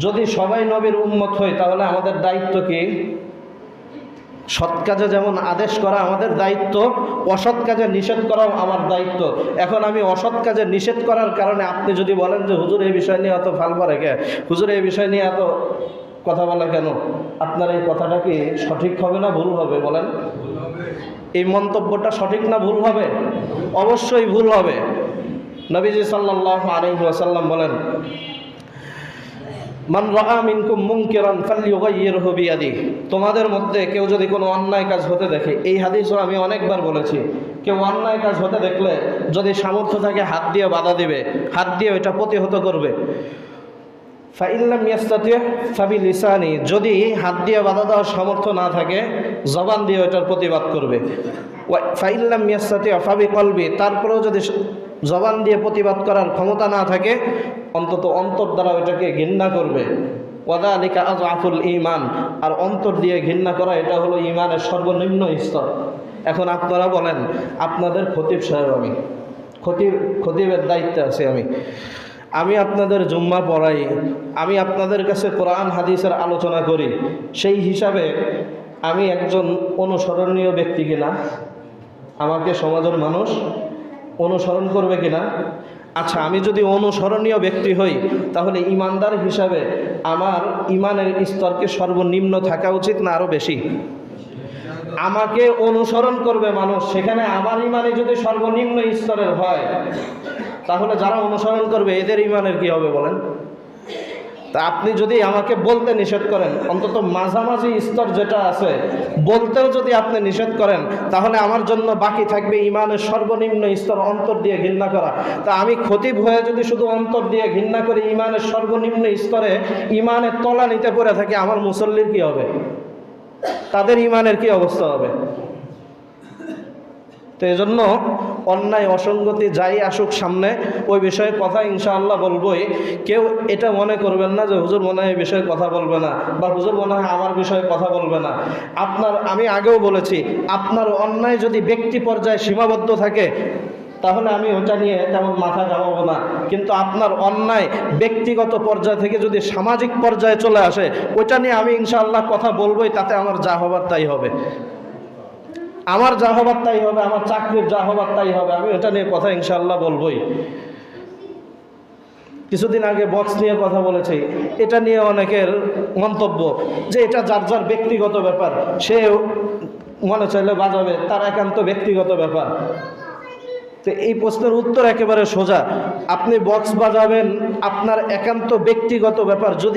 যদি সবাই নবীর উম্মত হই তাহলে আমাদের দায়িত্ব কি? সৎ কাজে যেমন আদেশ করা আমাদের দায়িত্ব, অসৎ কাজে নিষেধ করাও আমার দায়িত্ব। এখন আমি অসৎ কাজে নিষেধ করার কারণে আপনি যদি বলেন যে হুজুর এই বিষয় নিয়ে এত ফাল পারে কে, হুজুর এই বিষয় নিয়ে এত কথা বলে কেন, আপনার এই কথাটা কি সঠিক হবে না ভুল হবে বলেন? এই মন্তব্যটা সঠিক না ভুল হবে? অবশ্যই ভুল হবে। নবীজি সাল্লাল্লাহু আলাইহি ওয়াসাল্লাম বলেন, মান রাআ মিনকুম মুনকিরান ফালইউগাইয়িরহু বিয়াদিহি, তোমাদের মধ্যে কেউ যদি কোনো অন্যায় কাজ হতে দেখে, এই হাদিসও আমি অনেকবার বলেছি, কেউ অন্যায় কাজ হতে দেখলে যদি সামর্থ্য থাকে হাত দিয়ে বাধা দিবে, হাত দিয়ে ওইটা প্রতিহত করবে। ফাইল্লাম ইয়াস্তাতি ফাবিলিসানি, যদি হাত দিয়ে বাধা দেওয়ার সামর্থ্য না থাকে জবান দিয়ে ওইটার প্রতিবাদ করবে। ফাইল্লাম ইয়াস্তাতি ফাবিকলবি, তারপরেও যদি জবান দিয়ে প্রতিবাদ করার ক্ষমতা না থাকে অন্তত অন্তর দ্বারা ওইটাকে ঘৃণা করবে। ওয়াযালিকা আযআফুল ঈমান, আর অন্তর দিয়ে ঘৃণা করা এটা হলো ঈমানের সর্বনিম্ন স্তর। এখন আপনারা বলেন, আপনাদের খতিব সাহেব, আমি খতিবের দায়িত্বে আছি, আমি আপনাদের জুম্মা পড়াই, আমি আপনাদের কাছে কোরআন হাদিসের আলোচনা করি, সেই হিসাবে আমি একজন অনুসরণীয় ব্যক্তি কিনা? আমাকে সমাজের মানুষ অনুসরণ করবে কিনা? আচ্ছা, আমি যদি অনুসরণীয় ব্যক্তি হই তাহলে ইমানদার হিসাবে আমার ইমানের স্তরকে সর্বনিম্ন থাকা উচিত না আরও বেশি? আমাকে অনুসরণ করবে মানুষ, সেখানে আমার ইমানে যদি সর্বনিম্ন স্তরের হয় তাহলে যারা অনুসরণ করবে এদের ইমানের কি হবে বলেন? তা আপনি যদি আমাকে বলতে নিষেধ করেন, অন্তত মাঝামাঝি স্তর যেটা আছে বলতেও যদি আপনি নিষেধ করেন, তাহলে আমার জন্য বাকি থাকবে ইমানের সর্বনিম্ন স্তর অন্তর দিয়ে ঘৃণা করা। তা আমি খতিব হয়ে যদি শুধু অন্তর দিয়ে ঘৃণা করে ইমানের সর্বনিম্ন স্তরে ইমানের তলা নিতে পড়ে থাকি, আমার মুসল্লির কি হবে? তাদের ইমানের কি অবস্থা হবে? তো এজন্য অন্যায় অসঙ্গতি যাই আসুক সামনে, ওই বিষয়ে কথা ইনশাআল্লাহ বলবোই। কেউ এটা মনে করবেন না যে হুজুর মনে হয় এই বিষয়ে কথা বলবে না, বা হুজুর মনে হয় আমার বিষয়ে কথা বলবে না। আমি আগেও বলেছি, আপনার অন্যায় যদি ব্যক্তি পর্যায়ে সীমাবদ্ধ থাকে তাহলে আমি ওটা নিয়ে তেমন মাথা ঘামাবো না, কিন্তু আপনার অন্যায় ব্যক্তিগত পর্যায় থেকে যদি সামাজিক পর্যায়ে চলে আসে ওইটা নিয়ে আমি ইনশাআল্লাহ কথা বলবোই। তাতে আমার যা হবার তাই হবে, আমার যা হবার তাই হবে, আমার চাকরির যা হবার তাই হবে, আমি এটা নিয়ে কথা ইনশাআল্লাহ বলবোই। কিছুদিন আগে বক্স নিয়ে কথা বলেছি, এটা নিয়ে অনেকের মন্তব্য যে এটা যার যার ব্যক্তিগত ব্যাপার, সে মনে চাইলে বাজাবে, তার একান্ত ব্যক্তিগত ব্যাপার। তো এই প্রশ্নের উত্তর একেবারে সোজা, আপনি বক্স বাজাবেন আপনার একান্ত ব্যক্তিগত ব্যাপার। যদি